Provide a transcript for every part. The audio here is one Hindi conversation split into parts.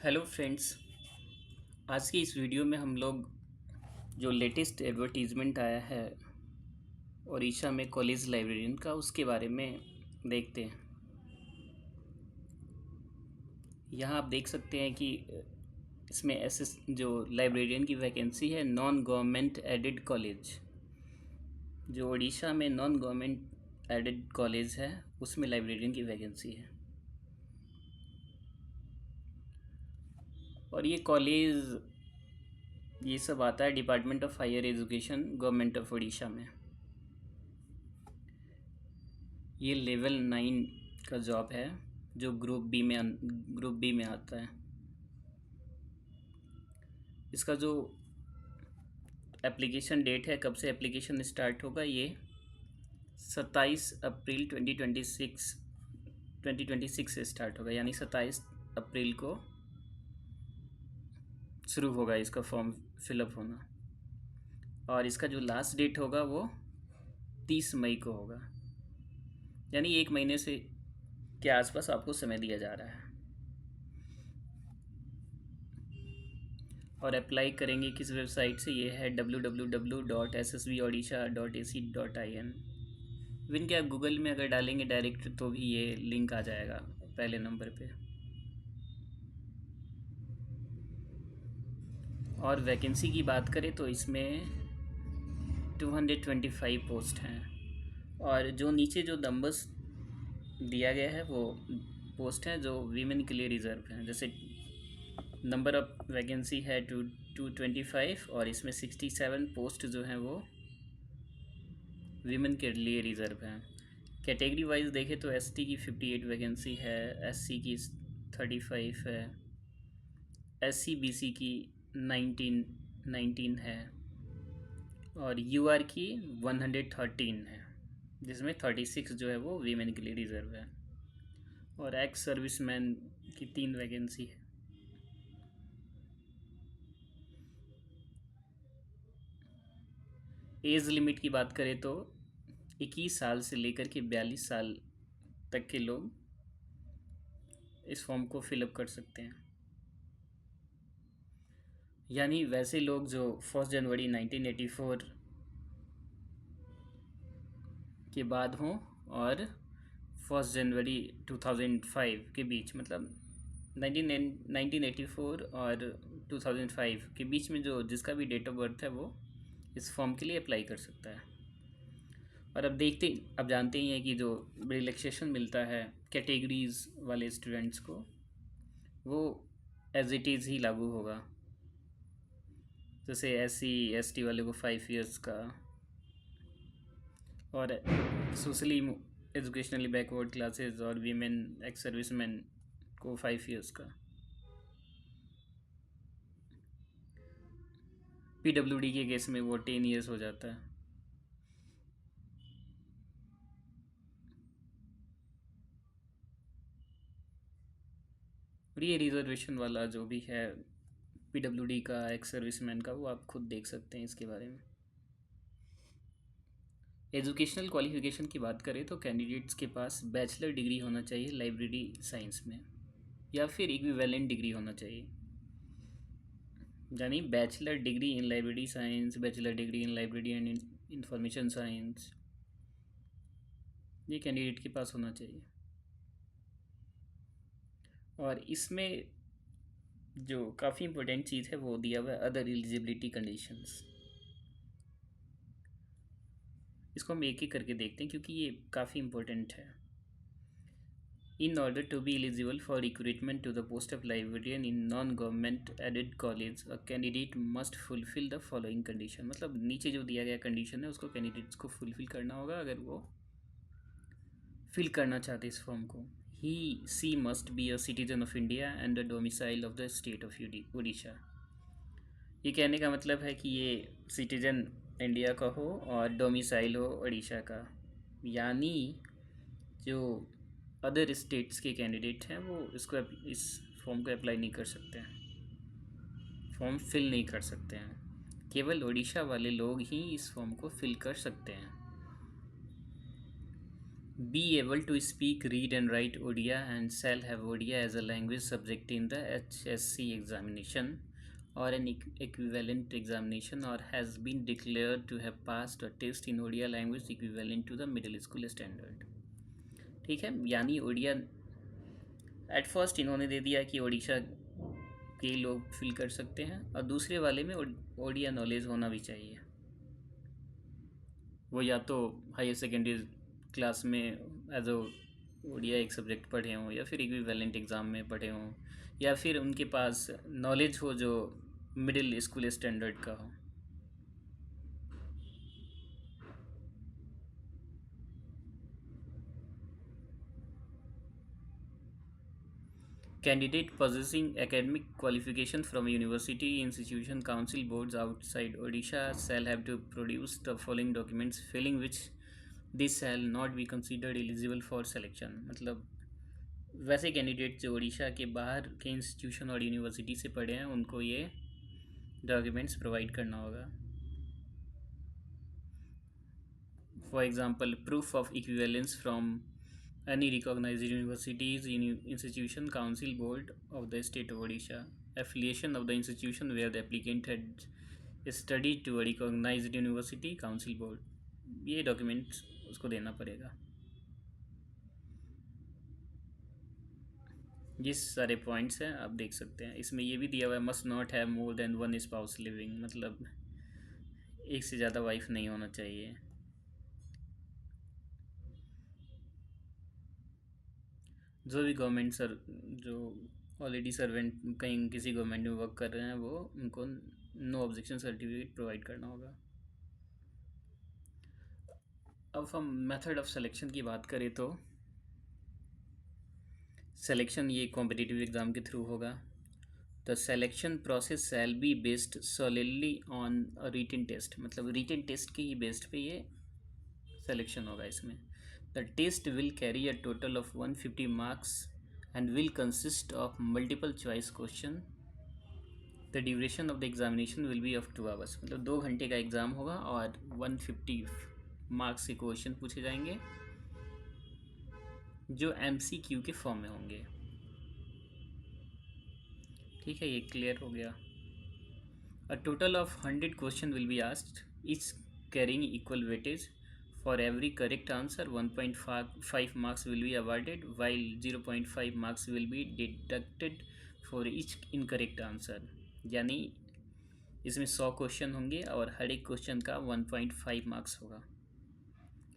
Hello friends. आज की इस वीडियो में हम लोग जो लेटेस्ट एडवर्टीज़मेंट आया है ओडिशा में कॉलेज लाइब्रेरियन का उसके बारे में देखते हैं। यहाँ आप देख सकते हैं कि इसमें एसएस जो लाइब्रेरियन की वैकेंसी है नॉन गवर्नमेंट एडेड कॉलेज, जो ओडिशा में नॉन गवर्नमेंट एडेड कॉलेज है उसमें लाइब्रेरियन की वैकेंसी है। और ये कॉलेज ये सब आता है department of higher education government of Odisha में। ये लेवल 9 का जॉब है जो ग्रुप बी में आता है। इसका जो एप्लीकेशन डेट है, कब से एप्लीकेशन स्टार्ट होगा, ये 27 अप्रैल 2026 से स्टार्ट होगा, यानी 27 अप्रैल को शुरू होगा इसका फॉर्म फिलअप होना। और इसका जो लास्ट डेट होगा वो 30 मई को होगा, यानी 1 महीने से के आसपास आपको समय दिया जा रहा है। और अप्लाई करेंगे किस वेबसाइट से, ये है www.ssbodisha.ac.in। इवन क्या गूगल में अगर डालेंगे डायरेक्ट तो भी ये लिंक आ जाएगा पहले नंबर पे। और वैकेंसी की बात करें तो इसमें 225 पोस्ट हैं। और जो नीचे जो नंबर्स दिया गया है वो पोस्ट हैं जो वीमेन के लिए रिज़र्व हैं। जैसे नंबर ऑफ वैकेंसी है 225 और इसमें 67 पोस्ट जो हैं वो वीमेन के लिए रिज़र्व हैं। कैटेगरी वाइज देखें तो एसटी की 58 वैकेंसी है, एससी की 35 है, एससी बीसी की 19 है और यूआर की 113 है, जिसमें 36 जो है वो वीमेन के लिए रिज़र्व है। और एक्स सर्विसमैन की 3 वैकेंसी है। एज लिमिट की बात करें तो 21 साल से लेकर के 42 साल तक के लोग इस फॉर्म को फिलअप कर सकते हैं। यानी वैसे लोग जो 1 जनवरी 1984 के बाद हों और 1 जनवरी 2005 के बीच, मतलब 1984 और 2005 के बीच में जो जिसका भी डेट ऑफ बर्थ है वो इस फॉर्म के लिए अप्लाई कर सकता है। और अब जानते ही हैं कि जो रिलैक्सेशन मिलता है कैटेगरीज वाले स्टूडेंट्स को, वो एज इट इज़ ही लागू होगा। जैसे एससी एसटी वाले को 5 इयर्स का, और सोशली एजुकेशनली बैकवर्ड क्लासेस और वीमेन एक्स सर्विसमैन को 5 इयर्स का। पीडब्ल्यूडी के केस में वो 10 इयर्स हो जाता है। और ये रिजर्वेशन वाला जो भी है पीडब्ल्यूडी का एक्स सर्विसमैन का, वो आप खुद देख सकते हैं इसके बारे में। एजुकेशनल क्वालिफिकेशन की बात करें तो कैंडिडेट्स के पास बैचलर डिग्री होना चाहिए लाइब्रेरी साइंस में, या फिर इक्विवेलेंट डिग्री होना चाहिए। यानी bachelor degree in library science, bachelor degree in library and information science, ये कैंडिडेट के पास होना चाहिए। और इसमें जो काफ़ी इंपॉर्टेंट चीज़ है वो दिया हुआ है अदर एलिजिबिलिटी कंडीशंस। इसको हम एक एक करके देखते हैं क्योंकि ये काफ़ी इंपॉर्टेंट है। In order to be eligible for recruitment to the post of librarian in non-government aided college, a candidate must fulfill the following condition। मतलब नीचे जो दिया गया कंडीशन है उसको कैंडिडेट्स को फुलफिल करना होगा अगर वो फिल करना चाहते इस फॉर्म को। He she must be a citizen of India and the domicile of the state of Orissa. ये कहने का मतलब है कि ये सिटीजन इंडिया का हो और डोमिसाइल हो उड़ीसा का। यानी जो अदर स्टेट्स के कैंडिडेट हैं वो इस फॉर्म को अप्लाई नहीं कर सकते हैं, फॉर्म फिल नहीं कर सकते हैं। केवल उड़ीसा वाले लोग ही इस फॉर्म को फिल कर सकते हैं। Be able to speak, read, and write Odia and shall have Odia as a language subject in the HSC examination or an equivalent examination, or has been declared to have passed a test in Odia language equivalent to the middle school standard. ठीक है, यानी ओडिया एट फर्स्ट इन्होंने दे दिया कि ओडिशा के लोग फिल कर सकते हैं, और दूसरे वाले में ओडिया नॉलेज होना भी चाहिए। वो या तो हायर सेकेंडरी क्लास में एज अ ओडिया एक सब्जेक्ट पढ़े हों, या फिर इक्विवेलेंट एग्ज़ाम में पढ़े हों, या फिर उनके पास नॉलेज हो जो मिडिल स्कूल स्टैंडर्ड का हो। Candidate possessing academic qualification from university, institution, council, boards outside Odisha shall have to produce the following documents, failing which this shall not be considered eligible for selection। मतलब वैसे कैंडिडेट जो उड़ीसा के बाहर के इंस्टीट्यूशन और यूनिवर्सिटी से पढ़े हैं उनको ये डॉक्यूमेंट्स प्रोवाइड करना होगा। For example, proof of equivalence from any recognized universities, institution, council, board of the state of Odisha, affiliation of the institution where the applicant had studied to a recognized university, council, board, ये डॉक्यूमेंट्स उसको देना पड़ेगा। ये सारे पॉइंट्स हैं, आप देख सकते हैं। इसमें ये भी दिया हुआ है, must not have more than one spouse living, मतलब एक से ज़्यादा वाइफ नहीं होना चाहिए। जो भी गवर्नमेंट सर जो ऑलरेडी सर्वेंट कहीं किसी गवर्नमेंट में वर्क कर रहे हैं वो उनको नो ऑब्जेक्शन सर्टिफिकेट प्रोवाइड करना होगा। अब हम मेथड ऑफ सिलेक्शन की बात करें तो सिलेक्शन ये कॉम्पिटिटिव एग्ज़ाम के थ्रू होगा। The selection process shall be based solidly on written test, मतलब रिटन टेस्ट के ही बेस्ड पे ये सिलेक्शन होगा। इसमें the test will carry a total of 150 marks and will consist of multiple choice question. The duration of the examination will be of 2 hours, मतलब 2 घंटे का एग्ज़ाम होगा और 150 मार्क्स के क्वेश्चन पूछे जाएंगे जो MCQ के फॉर्म में होंगे। ठीक है, ये क्लियर हो गया। अ total of 100 question will be asked, each carrying equal weightage. For every correct answer 1.5 marks will be awarded, while 0.5 marks will be deducted for each incorrect answer. यानी इसमें 100 क्वेश्चन होंगे और हर एक क्वेश्चन का 1.5 मार्क्स होगा।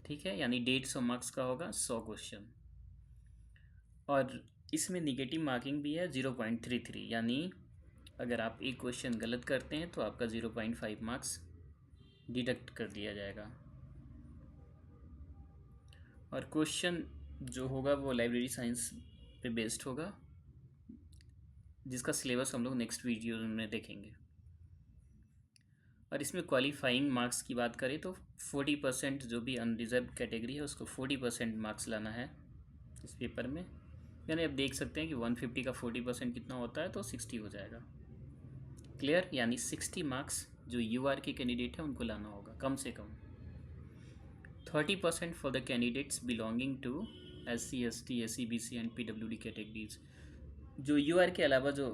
ठीक है, यानी 150 मार्क्स का होगा 100 क्वेश्चन। और इसमें निगेटिव मार्किंग भी है 0.33, यानी अगर आप एक क्वेश्चन गलत करते हैं तो आपका 0.5 मार्क्स डिडक्ट कर दिया जाएगा। और क्वेश्चन जो होगा वो लाइब्रेरी साइंस पे बेस्ड होगा, जिसका सिलेबस हम लोग नेक्स्ट वीडियो में देखेंगे। और इसमें क्वालिफाइंग मार्क्स की बात करें तो 40% जो भी अनरिजर्व कैटेगरी है उसको 40% मार्क्स लाना है इस पेपर में। यानी आप देख सकते हैं कि 150 का 40% कितना होता है, तो 60 हो जाएगा। क्लियर, यानी 60 मार्क्स जो UR के कैंडिडेट हैं उनको लाना होगा कम से कम। 30% for the candidates belonging to SC ST SC BC and PWD categories. जो UR के अलावा जो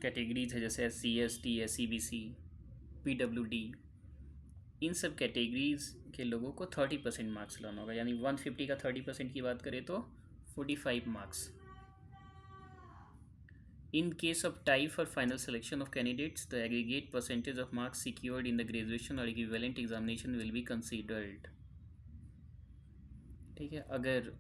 कैटेगरीज है जैसे SC ST SC BC PWD, इन सब कैटेगरीज के लोगों को 30% मार्क्स लाना होगा। यानी 150 का 30% की बात करें तो 45 marks. In case of tie for final selection of candidates, the aggregate percentage of marks secured in the graduation or equivalent examination will be considered। ठीक है, अगर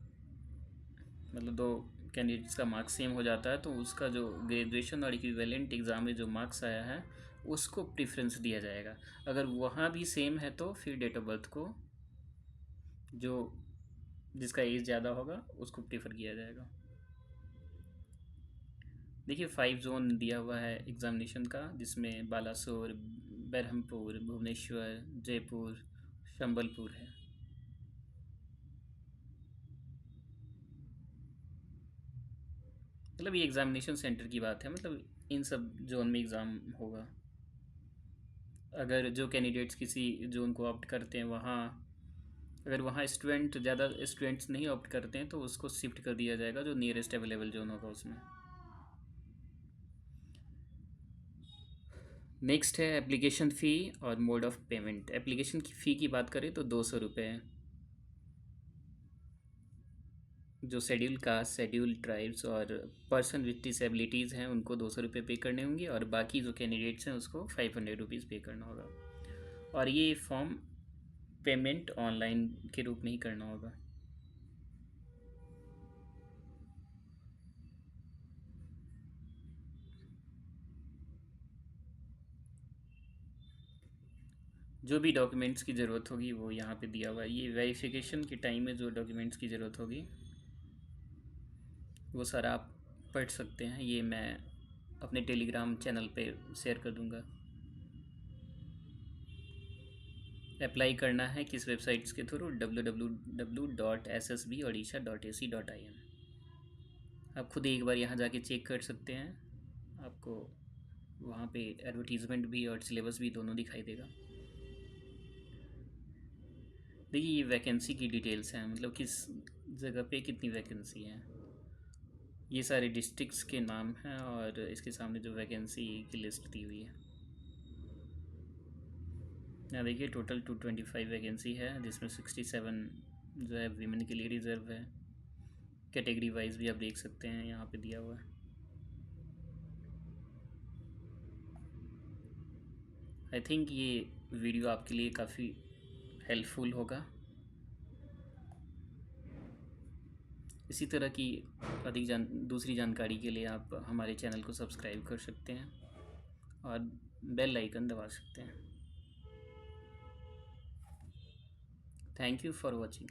मतलब दो कैंडिडेट्स का मार्क्स सेम हो जाता है तो उसका जो ग्रेजुएशन और इक्विवेलेंट एग्ज़ाम में जो मार्क्स आया है उसको प्रेफरेंस दिया जाएगा। अगर वहाँ भी सेम है तो फिर डेट ऑफ बर्थ को जो जिसका एज ज़्यादा होगा उसको प्रेफर किया जाएगा। देखिए 5 जोन दिया हुआ है एग्ज़ामिनेशन का, जिसमें बालासोर, बरहमपुर, भुवनेश्वर, जयपुर, संबलपुर है। मतलब ये एग्ज़ामिनेशन सेंटर की बात है, मतलब इन सब जोन में एग्ज़ाम होगा। अगर जो कैंडिडेट्स किसी जोन को ऑप्ट करते हैं वहाँ अगर वहाँ ज़्यादा स्टूडेंट्स नहीं ऑप्ट करते हैं तो उसको शिफ्ट कर दिया जाएगा जो नियरेस्ट अवेलेबल जोन होगा उसमें। नेक्स्ट है एप्लीकेशन फ़ी और मोड ऑफ पेमेंट। एप्लीकेशन की फ़ी की बात करें तो 200 रुपये है। जो शेड्यूल कास्ट, शेड्यूल ट्राइब्स और पर्सन विथ डिसेबिलिटीज़ हैं उनको 200 रुपये पे करने होंगे, और बाकी जो कैंडिडेट्स हैं उसको 500 रुपीज़ पे करना होगा। और ये फॉर्म पेमेंट ऑनलाइन के रूप में ही करना होगा। जो भी डॉक्यूमेंट्स की ज़रूरत होगी वो यहाँ पे दिया हुआ है। ये वेरिफिकेशन के टाइम में जो डॉक्यूमेंट्स की ज़रूरत होगी वो सारा आप पढ़ सकते हैं। ये मैं अपने टेलीग्राम चैनल पे शेयर कर दूँगा। अप्लाई करना है किस वेबसाइट्स के थ्रू? www.ssbodisha.ac.in। आप खुद एक बार यहाँ जाके चेक कर सकते हैं, आपको वहाँ पे एडवर्टीज़मेंट भी और सिलेबस भी दोनों दिखाई देगा। देखिए ये वैकेंसी की डिटेल्स हैं, मतलब किस जगह पे कितनी वैकेंसी है। ये सारे डिस्ट्रिक्ट्स के नाम हैं और इसके सामने जो वैकेंसी की लिस्ट दी हुई है। यहाँ देखिए टोटल 225 वैकेंसी है, जिसमें 67 जो है वीमेन के लिए रिज़र्व है। कैटेगरी वाइज भी आप देख सकते हैं, यहाँ पे दिया हुआ है। आई थिंक ये वीडियो आपके लिए काफ़ी हेल्पफुल होगा। इसी तरह की दूसरी जानकारी के लिए आप हमारे चैनल को सब्सक्राइब कर सकते हैं और बेल आइकन दबा सकते हैं। Thank you for watching.